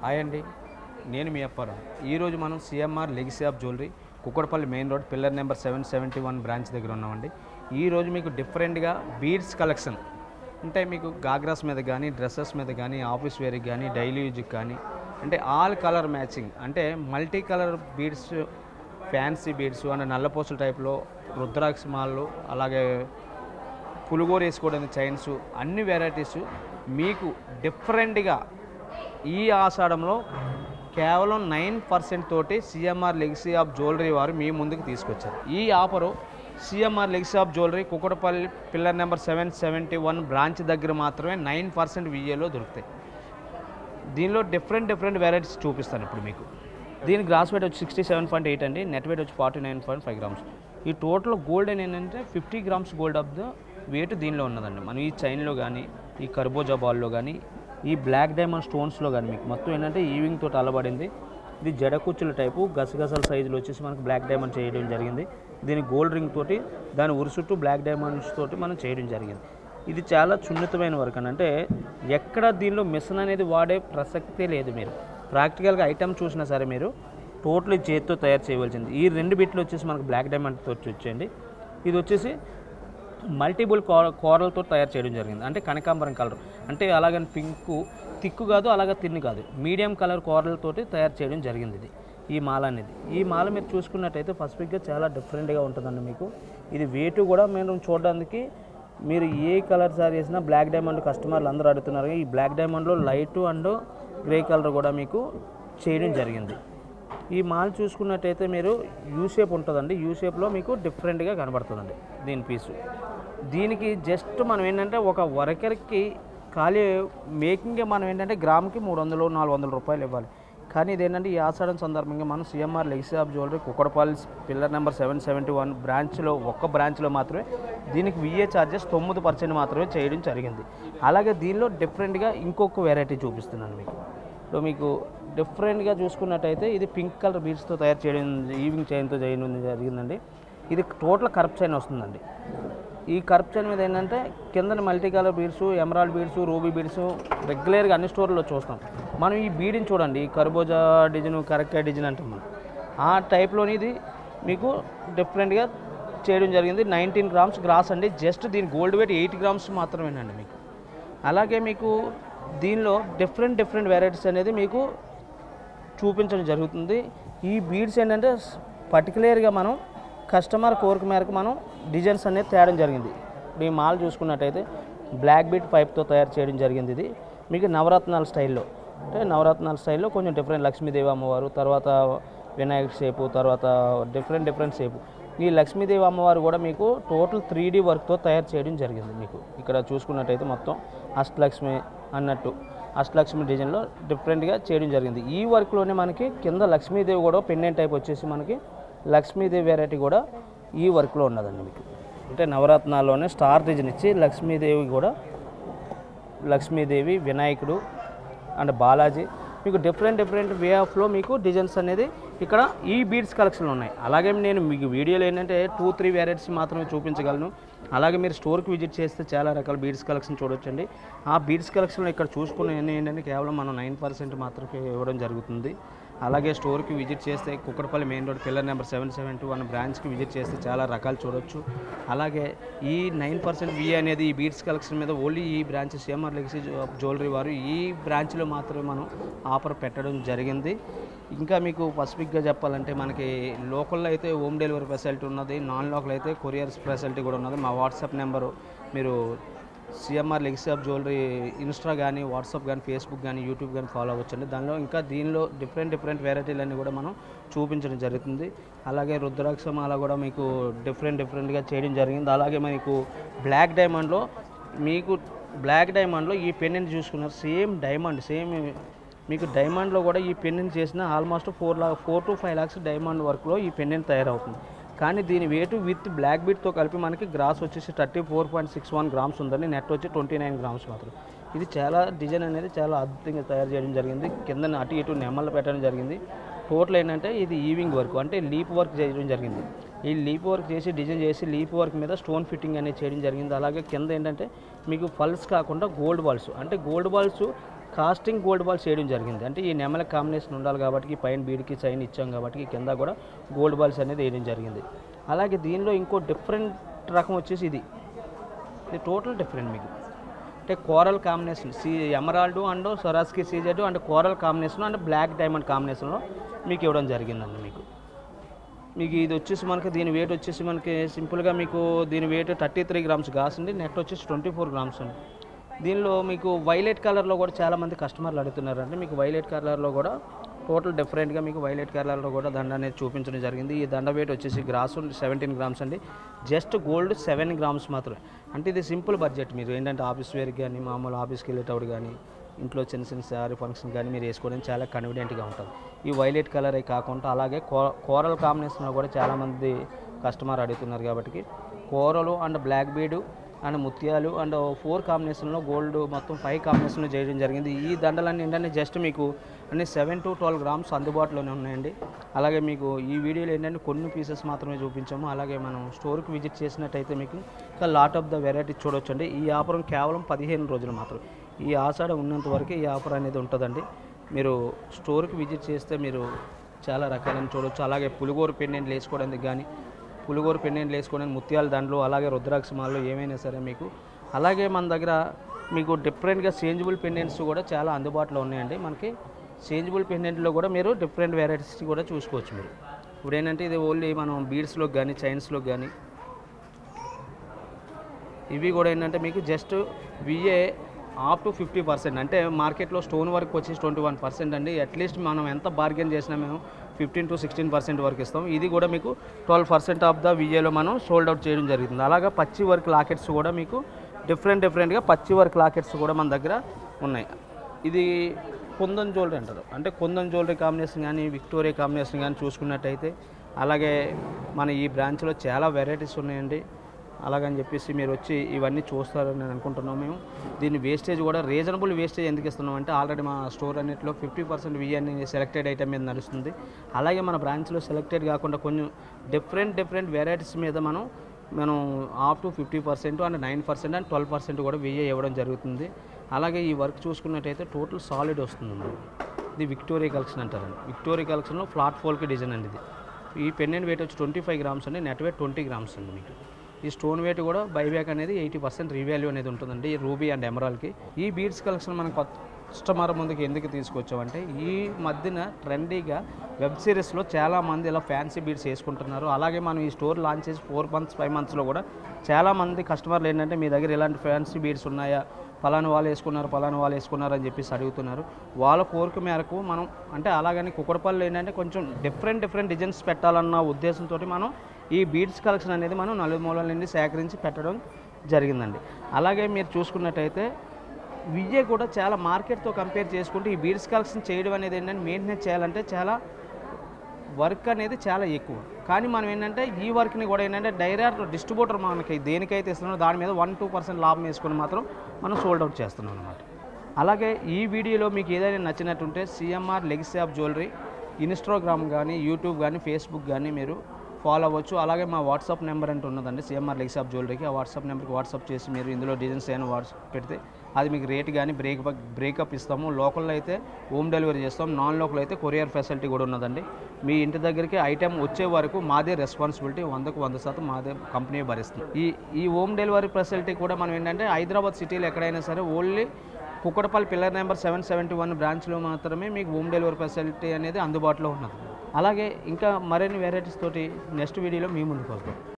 Hi అండి, నేను మీ అప్పారావు. ఈరోజు మనం CMR legacy of jewellery Kukkadapalli main road pillar number 771 branch దగ్గర ఉన్నామండి. ఈరోజు మీకు డిఫరెంట్గా బీడ్స్ కలెక్షన్ అంటే మీకు గాగ్రాస్ మీద కానీ, డ్రెస్సెస్ మీద కానీ, ఆఫీస్ వేర్కి కానీ, డైలీ యూజ్కి కానీ, అంటే ఆల్ కలర్ మ్యాచింగ్, అంటే multi colour beads, fancy beads అంటే నల్లపోసుల టైప్లో, రుద్రాక్ష మాలలు, అలాగే పులుగోరు వేసుకోవడానికి చైన్స్, అన్ని వెరైటీస్ మీకు డిఫరెంట్గా ఈ ఆషాఢంలో కేవలం 9% తోటి సిఎంఆర్ లెగసీ ఆఫ్ జ్యువెలరీ వారు మీ ముందుకు తీసుకొచ్చారు. ఈ offer CMR legacy of jewellery Kukkadapalli pillar number 771 branch దగ్గర మాత్రమే 9% విఏలో దొరుకుతాయి. దీనిలో డిఫరెంట్ వెరైటీస్ చూపిస్తాను ఇప్పుడు మీకు. దీని గ్రాస్ వెయిట్ వచ్చి 67.8 అండి, నెట్ వెయిట్ వచ్చి 49.5 గ్రామ్స్. ఈ టోటల్ గోల్డ్ ఏంటంటే 50 grams gold of the weight దీనిలో ఉన్నదండి. మనం ఈ చైన్లో కానీ, ఈ కర్బోజా బాల్లో కానీ, ఈ బ్లాక్ డైమండ్ స్టోన్స్లో కానీ మీకు మొత్తం ఏంటంటే ఈవింగ్ తోటి అలబడింది. ఇది జడకుచ్చుల టైపు గసగసాల సైజులో వచ్చేసి మనకు బ్లాక్ డైమండ్ చేయడం జరిగింది. దీని గోల్డ్ రింగ్ తోటి దాని ఉరుసుట్టు బ్లాక్ డైమండ్స్ తోటి మనం చేయడం జరిగింది. ఇది చాలా సున్నితమైన వర్క్ అని, అంటే ఎక్కడ దీనిలో మిషన్ అనేది వాడే ప్రసక్తే లేదు. మీరు ప్రాక్టికల్గా ఐటమ్ చూసినా సరే మీరు టోటలీ చేతితో తయారు చేయవలసింది. ఈ రెండు బిట్లు వచ్చేసి మనకు బ్లాక్ డైమండ్ తోటి వచ్చేయండి. ఇది వచ్చేసి మల్టిపుల్ కోరలతో తయారు చేయడం జరిగింది. అంటే కనకాంబరం కలర్, అంటే అలాగని పింకు తిక్కు కాదు, అలాగే తిన్ను కాదు, మీడియం కలర్ కోరలతోటి తయారు చేయడం జరిగింది. ఇది ఈ మాల అనేది, ఈ మాల మీరు చూసుకున్నట్టయితే పసిఫిక్గా చాలా డిఫరెంట్గా ఉంటుందండి. మీకు ఇది వెయిట్ కూడా మేము చూడడానికి, మీరు ఏ కలర్ సారీ వేసినా బ్లాక్ డైమండ్ కస్టమర్లు అందరూ అడుగుతున్నారు. ఈ బ్లాక్ డైమండ్లో లైట్ అండ్ గ్రే కలర్ కూడా మీకు చేయడం జరిగింది. ఈ మాల్ చూసుకున్నట్టయితే మీరు యూ షేప్ ఉంటుందండి. యూ షేప్లో మీకు డిఫరెంట్గా కనబడుతుందండి దీని పీసు. దీనికి జస్ట్ మనం ఏంటంటే ఒక వర్కర్కి ఖాళీ మేకింగే మనం ఏంటంటే గ్రామ్కి 300-400 రూపాయలు ఇవ్వాలి. కానీ ఇదేంటంటే ఈ ఆషాఢం సందర్భంగా మనం CMR legacy of jewellery Kukkadapalli pillar number 771 బ్రాంచ్లో ఒక్క బ్రాంచ్లో మాత్రమే దీనికి విఏ ఛార్జెస్ 9% మాత్రమే చేయడం జరిగింది. అలాగే దీనిలో డిఫరెంట్గా ఇంకొక వెరైటీ చూపిస్తున్నాను మీకు. సో మీకు డిఫరెంట్గా చూసుకున్నట్టయితే ఇది పింక్ కలర్ బీడ్స్తో తయారు చేయడం, ఈవింగ్ చైన్తో చేయడం జరిగిందండి. ఇది టోటల్ కర్ప్ చైన్ వస్తుందండి. ఈ కర్ప్ చైన్ మీద ఏంటంటే కింద multi colour beads, emerald beads, ruby beads రెగ్యులర్గా అన్ని స్టోర్లో చూస్తాం. మనం ఈ బీడ్ని చూడండి, ఈ కర్బోజా డిజైన్, కరెక్ట్ డిజైన్ అంటాం మనం, ఆ టైప్లోని ఇది మీకు డిఫరెంట్గా చేయడం జరిగింది. 19 గ్రామ్స్ గ్రాస్ అండి. జస్ట్ దీని గోల్డ్ వెయిట్ 8 గ్రామ్స్ మాత్రమేనండి మీకు. అలాగే మీకు దీనిలో డిఫరెంట్ వెరైటీస్ అనేది మీకు చూపించడం జరుగుతుంది. ఈ బీడ్స్ ఏంటంటే పర్టికులర్గా మనం కస్టమర్ కోరిక మేరకు మనం డిజైన్స్ అనేది తేయడం జరిగింది. ఇప్పుడు ఈ మాల్ చూసుకున్నట్టయితే బ్లాక్ బీడ్ పైప్తో తయారు చేయడం జరిగింది. ఇది మీకు నవరత్నాల స్టైల్లో, అంటే నవరత్నాల స్టైల్లో కొంచెం డిఫరెంట్ లక్ష్మీదేవి అమ్మవారు, తర్వాత వినాయక షేపు, తర్వాత డిఫరెంట్ షేపు. ఈ లక్ష్మీదేవి అమ్మవారు కూడా మీకు టోటల్ 3D వర్క్తో తయారు చేయడం జరిగింది. మీకు ఇక్కడ చూసుకున్నట్టయితే మొత్తం అష్టలక్ష్మి అన్నట్టు అష్టలక్ష్మి డిజైన్లో డిఫరెంట్గా చేయడం జరిగింది. ఈ వర్క్లోనే మనకి కింద లక్ష్మీదేవి కూడా పెండెంట్ టైప్ వచ్చేసి మనకి లక్ష్మీదేవి వెరైటీ కూడా ఈ వర్క్లో ఉన్నదండి మీకు. అంటే నవరత్నాల్లోనే స్టార్ డిజైన్ ఇచ్చి లక్ష్మీదేవి కూడా, లక్ష్మీదేవి, వినాయకుడు అండ్ బాలాజీ మీకు డిఫరెంట్ వే ఆఫ్లో మీకు డిజైన్స్ అనేది ఇక్కడ ఈ బీడ్స్ కలెక్షన్లు ఉన్నాయి. అలాగే నేను మీకు వీడియోలో ఏంటంటే 2-3 వెరైటీస్ మాత్రమే చూపించగలను. అలాగే మీరు స్టోర్కి విజిట్ చేస్తే చాలా రకాల బీడ్స్ కలెక్షన్ చూడొచ్చండి. ఆ బీడ్స్ కలెక్షన్లో ఇక్కడ చూసుకునే ఏంటంటే కేవలం మనం 9% మాత్రమే ఇవ్వడం జరుగుతుంది. అలాగే స్టోర్కి విజిట్ చేస్తే Kukkadapalli main road pillar number 771 బ్రాంచ్కి విజిట్ చేస్తే చాలా రకాలు చూడొచ్చు. అలాగే ఈ 9% విఏ అనేది ఈ బీడ్స్ కలెక్షన్ మీద ఓన్లీ ఈ బ్రాంచ్ సిఎంఆర్ లెగసీ జ్యువెలరీ వారు ఈ బ్రాంచ్లో మాత్రమే మనం ఆఫర్ పెట్టడం జరిగింది. ఇంకా మీకు స్పెసిఫిక్గా చెప్పాలంటే మనకి లోకల్లో అయితే హోమ్ డెలివరీ ఫెసిలిటీ ఉన్నది, నాన్ లోకల్ అయితే కొరియర్ ఫెసిలిటీ కూడా ఉన్నది. మా వాట్సాప్ నెంబరు మీరు CMR legacy of jewellery Insta కానీ, వాట్సాప్ కానీ, ఫేస్బుక్ కానీ, యూట్యూబ్ కానీ ఫాలో అవ్వచ్చండి. దానిలో ఇంకా దీనిలో డిఫరెంట్ వెరైటీలన్నీ కూడా మనం చూపించడం జరుగుతుంది. అలాగే రుద్రాక్షమాల కూడా మీకు డిఫరెంట్గా చేయడం జరిగింది. అలాగే మీకు బ్లాక్ డైమండ్లో ఈ పెన్నెంట్ చూసుకున్నారు, సేమ్ మీకు డైమండ్లో కూడా ఈ పెన్నెంట్ చేసిన ఆల్మోస్ట్ 4 to 5 lakhs డైమండ్ వర్క్లో ఈ పెన్నెంట్ తయారవుతుంది. కానీ దీని వెయిట్ విత్ బ్లాక్ బీట్తో కలిపి మనకి గ్రాస్ వచ్చేసి 34.61 గ్రామ్స్ ఉందండి. నెట్ వచ్చి 29 గ్రామ్స్ మాత్రం. ఇది చాలా డిజైన్ అనేది చాలా అద్భుతంగా తయారు చేయడం జరిగింది. కింద అటు ఇటు నెమ్మలు పెట్టడం జరిగింది. టోటల్ ఏంటంటే ఇది ఈవింగ్ వర్క్, అంటే లీప్ వర్క్ చేయడం జరిగింది. ఈ లీప్ వర్క్ చేసి డిజైన్ చేసి లీప్ వర్క్ మీద స్టోన్ ఫిట్టింగ్ అనేది చేయడం జరిగింది. అలాగే కింద ఏంటంటే మీకు పల్స్ కాకుండా గోల్డ్ బాల్స్, అంటే gold balls casting gold balls చేయడం జరిగింది. అంటే ఈ నెమల కాంబినేషన్ ఉండాలి కాబట్టి పైన బీడ్కి చైన్ ఇచ్చాం కాబట్టి కింద కూడా గోల్డ్ బాల్స్ అనేది వేయడం జరిగింది. అలాగే దీనిలో ఇంకో డిఫరెంట్ రకం వచ్చేసి ఇది టోటల్ డిఫరెంట్ మీకు. అంటే coral combination emerald and Swarovski CZ and coral combination and black diamond కాంబినేషన్లో మీకు ఇవ్వడం జరిగిందండి. మీకు ఇది వచ్చేసి మనకి దీని వెయిట్ వచ్చేసి మనకి సింపుల్గా మీకు దీని వెయిట్ 33 గ్రామ్స్ కాస్తుంది. నెట్ వచ్చేసి 24 గ్రామ్స్ అండి. దీనిలో మీకు వైలెట్ కలర్లో కూడా చాలామంది కస్టమర్లు అడుగుతున్నారంటే మీకు వైలెట్ కలర్లో కూడా టోటల్ డిఫరెంట్గా మీకు వైలెట్ కలర్లో కూడా దండ అనేది చూపించడం జరిగింది. ఈ దండ వెయిట్ వచ్చేసి 17 గ్రామ్స్ అండి. జస్ట్ గోల్డ్ 7 గ్రామ్స్ మాత్రమే. అంటే ఇది సింపుల్ బడ్జెట్. మీరు ఏంటంటే ఆఫీస్ వేర్కి కానీ మామూలు ఆఫీస్కి వెళ్ళేటప్పుడు కానీ ఇంట్లో చిన్న చిన్న శారీ ఫంక్షన్ కానీ మీరు వేసుకోవడానికి చాలా కన్వీనియంట్గా ఉంటుంది. ఈ వైలెట్ కలరే కాకుండా అలాగే కోరల్ కాంబినేషన్లో కూడా చాలామంది కస్టమర్ అడుగుతున్నారు కాబట్టి కోరలు అండ్ బ్లాక్ బీడు అండ్ ముత్యాలు అండ్ 4 కాంబినేషన్లో గోల్డ్ మొత్తం 5 కాంబినేషన్లో చేయడం జరిగింది. ఈ దండలన్నీ ఏంటంటే జస్ట్ మీకు అన్ని 7 to 12 గ్రామ్స్ అందుబాటులోనే ఉన్నాయండి. అలాగే మీకు ఈ వీడియోలో ఏంటంటే కొన్ని పీసెస్ మాత్రమే చూపించాము. అలాగే మనం స్టోర్కి విజిట్ చేసినట్టయితే మీకు ఇంకా లాట్ ఆఫ్ ద వెరైటీ చూడొచ్చండి. ఈ ఆఫర్ కేవలం 15 రోజులు మాత్రం. ఈ ఆషాఢ ఉన్నంత వరకు ఈ ఆఫర్ అనేది ఉంటుందండి. మీరు స్టోర్కి విజిట్ చేస్తే మీరు చాలా రకాలను చూడవచ్చు. అలాగే పులిగోరు పెండెంట్లు వేసుకోవడానికి కానీ పులిగోరు పెండెంట్లు వేసుకోవడానికి ముత్యాల దండలు అలాగే రుద్రాక్ష మాలలు ఏమైనా సరే మీకు. అలాగే మన దగ్గర మీకు డిఫరెంట్గా చేంజబుల్ పెండెంట్స్ కూడా చాలా అందుబాటులో ఉన్నాయండి. మనకి చేంజబుల్ పెండెంట్లో కూడా మీరు డిఫరెంట్ వెరైటీస్ కూడా చూసుకోవచ్చు మీరు. ఇప్పుడు ఏంటంటే ఇది ఓన్లీ మనం బీడ్స్లోకి కానీ చైన్స్లోకి కానీ ఇవి కూడా ఏంటంటే మీకు జస్ట్ విఏ అప్ టు 50%. అంటే మార్కెట్లో స్టోన్ వర్క్ వచ్చేసి 21% అండి. అట్లీస్ట్ మనం ఎంత బార్గెన్ చేసినా మేము 15 to 16% వరకు ఇస్తాం. ఇది కూడా మీకు 12% ఆఫ్ ద విఏలో మనం సోల్డ్ అవుట్ చేయడం జరుగుతుంది. అలాగే పచ్చి వర్క్ లాకెట్స్ కూడా మీకు డిఫరెంట్గా పచ్చి వర్క్ లాకెట్స్ కూడా మన దగ్గర ఉన్నాయి. ఇది కుందన్ జ్యువెలరీ అంటారు. అంటే కుందన్ జ్యువెలరీ కాంబినేషన్ కానీ విక్టోరియా కాంబినేషన్ కానీ చూసుకున్నట్టయితే అలాగే మన ఈ బ్రాంచ్లో చాలా వెరైటీస్ ఉన్నాయండి. అలాగని చెప్పేసి మీరు వచ్చి ఇవన్నీ చూస్తారని నేను అనుకుంటున్నాం. మేము దీన్ని వేస్టేజ్ కూడా రీజనబుల్ వేస్టేజ్ ఎందుకు ఇస్తున్నాం అంటే ఆల్రెడీ మా స్టోర్ అన్నింటిలో 50% విఏ సెలెక్టెడ్ ఐటమ్ మీద నడుస్తుంది. అలాగే మన బ్రాంచ్లో సెలెక్టెడ్ కాకుండా కొంచెం డిఫరెంట్ వెరైటీస్ మీద మనం అప్ టు 50% అండ్ 9% అండ్ 12% కూడా విఏ ఇవ్వడం జరుగుతుంది. అలాగే ఈ వర్క్ చూసుకున్నట్టయితే టోటల్ సాలిడ్ వస్తుంది. ఇది విక్టోరియా కలెక్షన్ అంటారండి. విక్టోరియా కలెక్షన్లో ఫ్లాట్ ఫోల్కి డిజైన్ అండి. ఇది ఈ పెండెంట్ వెయిట్ వచ్చి 25 గ్రామ్స్ అండి. నెట్ వెయిట్ 20 గ్రామ్స్ అండి. మీకు ఈ స్టోన్ వెయిట్ కూడా బైబ్యాక్ అనేది 80% రీవాల్యూ అనేది ఉంటుందండి రూబీ అండ్ ఎమరాల్డ్కి. ఈ బీడ్స్ కలెక్షన్ మనం కస్టమర్ ముందుకు ఎందుకు తీసుకొచ్చామంటే ఈ మధ్యన ట్రెండీగా వెబ్ సిరీస్లో చాలామంది ఇలా ఫ్యాన్సీ బీడ్స్ వేసుకుంటున్నారు. అలాగే మనం ఈ స్టోర్ లాంచ్ చేసి 4 months 5 monthsలో కూడా చాలామంది కస్టమర్లు ఏంటంటే మీ దగ్గర ఇలాంటి ఫ్యాన్సీ బీడ్స్ ఉన్నాయా, పలానా వాళ్ళు వేసుకున్నారు అని చెప్పేసి అడుగుతున్నారు. వాళ్ళ కోరిక మేరకు మనం అంటే అలాగని కుక్కడపల్లి ఏంటంటే కొంచెం డిఫరెంట్ డిజైన్స్ పెట్టాలన్న ఉద్దేశంతో మనం ఈ బీడ్స్ కలెక్షన్ అనేది మనం నలుమూలల నుండి సేకరించి పెట్టడం జరిగిందండి. అలాగే మీరు చూసుకున్నట్టయితే విజయ్ కూడా చాలా మార్కెట్తో కంపేర్ చేసుకుంటే ఈ బీడ్స్ కలెక్షన్ చేయడం అనేది ఏంటంటే మెయింటెనెన్స్ చేయాలంటే చాలా వర్క్ అనేది చాలా ఎక్కువ. కానీ మనం ఏంటంటే ఈ వర్క్ని కూడా ఏంటంటే డైరెక్ట్ డిస్ట్రిబ్యూటర్ మనకి దేనికైతే ఇస్తున్నారో దాని మీద 1-2% లాభం వేసుకొని మాత్రం మనం సోల్డ్ అవుట్ చేస్తున్నాం అనమాట. అలాగే ఈ వీడియోలో మీకు ఏదైనా నచ్చినట్టుంటే CMR legacy of jewellery Instagram కానీ యూట్యూబ్ కానీ ఫేస్బుక్ కానీ మీరు ఫాలో అవ్వచ్చు. అలాగే మా వాట్సాప్ నెంబర్ అంటూ ఉన్నదండి సిఎంఆర్ లెగసీ ఆఫ్ జ్యువెలరీకి. ఆ వాట్సాప్ నెంబర్కి వాట్సాప్ చేసి మీరు ఇందులో డిజైన్స్ అయినా వాట్సాప్ పెడితే అది మీకు రేట్ కానీ బ్రేకప్ ఇస్తాము. లోకల్లో అయితే హోమ్ డెలివరీ చేస్తాం. నాన్ లోకల్ అయితే కొరియర్ ఫెసిలిటీ కూడా ఉన్నదండి. మీ ఇంటి దగ్గరికి ఐటెం వచ్చే వరకు మాదే రెస్పాన్సిబిలిటీ 100% మాదే కంపెనీ భరిస్తుంది. ఈ హోమ్ డెలివరీ ఫెసిలిటీ కూడా మనం ఏంటంటే హైదరాబాద్ సిటీలో ఎక్కడైనా సరే ఓన్లీ కుక్కడపల్లి పిల్లర్ నెంబర్ 771 బ్రాంచ్లో మాత్రమే మీకు హోమ్ డెలివరీ ఫెసిలిటీ అనేది అందుబాటులో ఉన్నది. అలాగే ఇంకా మరిన్ని వెరైటీస్ తోటి నెక్స్ట్ వీడియోలో మీ ముందుకు వస్తాం.